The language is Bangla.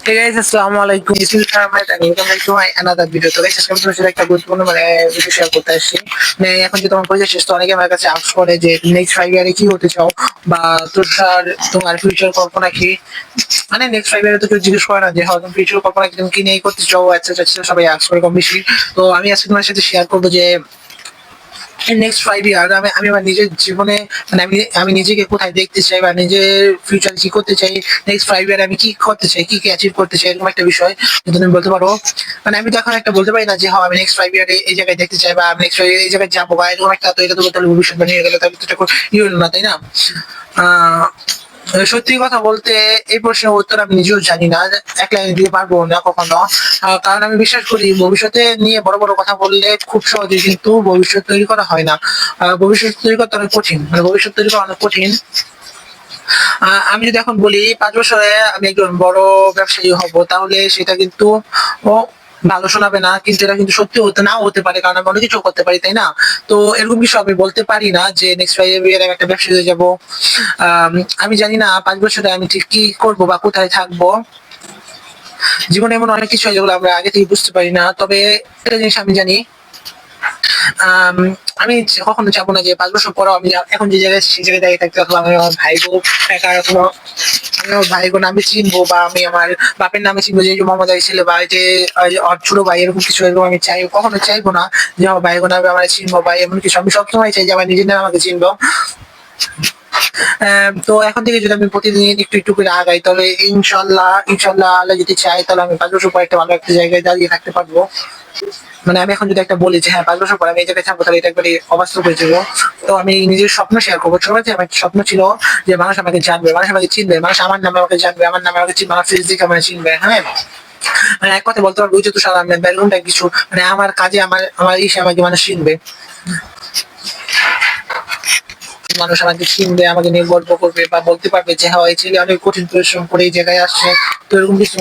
Hey guys, আসসালামু আলাইকুম। This is Ahmed and welcome back to my another video. তো guys, আজকে আমি তোমার সাথে একটা গুরুত্বপূর্ণ ভিডিও শেয়ার করতে আসছি। এখন যে তোমার পরিচয় শেষ, তো অনেকে আমার কাছে আস্ক করে যে নেক্সট 5 ইয়ারে কি হতে চাও বা তোমার ফিউচার কল্পনা কি। মানে নেক্সট 5 ইয়ারে তো কেউ জিজ্ঞেস করে না যে তুমি ফিউচার কল্পনা কি, তুমি কি নিয়ে করতে চাও, এটসেট্রা সবাই আস্ক করে কম বেশি। তো আমি আজকে তোমার সাথে শেয়ার করবো যে নেক্সট 5 ইয়ার আমি আমার নিজের জীবনে, মানে আমি নিজেকে কোথায় দেখতে চাই বা নিজের ফিউচার কি করতে চাই, নেক্সট 5 ইয়ার আমি কি করতে চাই, কি অ্যাচিভ করতে চাই, এরকম একটা বিষয় যদি তুমি বলতে পারো। মানে আমি তো এখন একটা বলতে পারি না যে আমি নেক্সট 5 ইয়ারে এই জায়গায় দেখতে চাই বা আমি নেক্সট এই জায়গায় যাবো বা এরকম একটা, তো এটা তো বলতে হলে ভবিষ্যৎ বানিয়ে গেলে তাহলে তো এটা ইয়ে হলো না, তাই না? আহ সত্যি কথা বলতে এই প্রশ্নের উত্তর আমি নিজেও জানি না, এক লাইনে দিতে পারবো না কখনো। কারণ আমি বিশ্বাস করি ভবিষ্যতে নিয়ে বড় বড় কথা বললে খুব সহজে কিন্তু ভবিষ্যৎ তৈরি করা হয় না। ভবিষ্যৎ তৈরি করতে অনেক কঠিন, মানে ভবিষ্যৎ তৈরি করা অনেক কঠিন। আমি যদি এখন বলি 5 বছরে আমি একজন বড় ব্যবসায়ী হব, তাহলে সেটা কিন্তু ও ভালো শোনাবে না, কিন্তু এটা কিন্তু সত্যি হতে নাও হতে পারে, কারণ আমি অনেক কিছু করতে পারি, তাই না? তো এরকম কিছু আমি বলতে পারি না যে নেক্সট 5 ইয়ারে আমি একটা ব্যবসায়ী হয়ে যাবো। আমি জানি না 5 বছরে আমি ঠিক কি করবো বা কোথায় থাকবো। জীবনে এমন অনেক কিছু হয় যেগুলো আমরা আগে থেকে বুঝতে পারি না, তবে একটা জিনিস আমি জানি, আম আমি কখনো চাবো না যে 5 বছর পরেও আমি এখন যে জায়গায় আছি সেই জায়গায় দাঁড়িয়ে থাকতে, অথবা আমি আমার ভাই বোন একা, অথবা আমি আমার ভাই বোন আমি চিনবো বা আমি আমার বাপের নামে চিনবো যে মোহাম্মদ আলী ছেলে বা এই যে ওর ছোট ভাই, এরকম কিছু এরকম আমি চাই, কখনো চাইবো না যে আমার ভাই বোন আমি আমার চিনবো বা এমন কিছু। আমি সবসময় চাই যে আমার নিজের নামে আমাকে চিনবো। তো এখন থেকে যদি আমি প্রতিদিন একটু একটু করে আগাই, তাহলে ইনশাল্লাহ ইনশাল্লাহ আল্লাহ যদি চাই, তাহলে আমি 5 বছর পর একটা ভালো একটা জায়গায় দাঁড়িয়ে থাকতে পারবো। মানে আমি এখন যদি একটা বলি যে হ্যাঁ 5 বছর পর আমি এই জায়গায় থাকবো, তাহলে এটা একবারে অবাস্তব হয়ে যাবো। তো আমি নিজের স্বপ্ন শেয়ার করবো। ছোটবেলাতে আমার একটা স্বপ্ন ছিল যে মানুষ আমাকে জানবে, মানুষ আমাকে চিনবে, মানুষ আমার নামে আমাকে জানবে, আমার নামে আমাকে চিনবে, আমার ফেস দেখে আমাকে চিনবে। হ্যাঁ, মানে এক কথা বলতে পারবো ওই যে তুষার আহমেদ বা এরকমটা কিছু, মানে আমার কাজে আমার আমার ইসে আমাকে মানুষ চিনবে, মানুষ আমাকে চিনবে, আমাকে নিয়ে গর্ব করবে বা বলতে পারবে যে হ্যাঁ এই ছেলে অনেক কঠিন পরিশ্রম করে এই জায়গায় আসছে। তো এরকম কিছু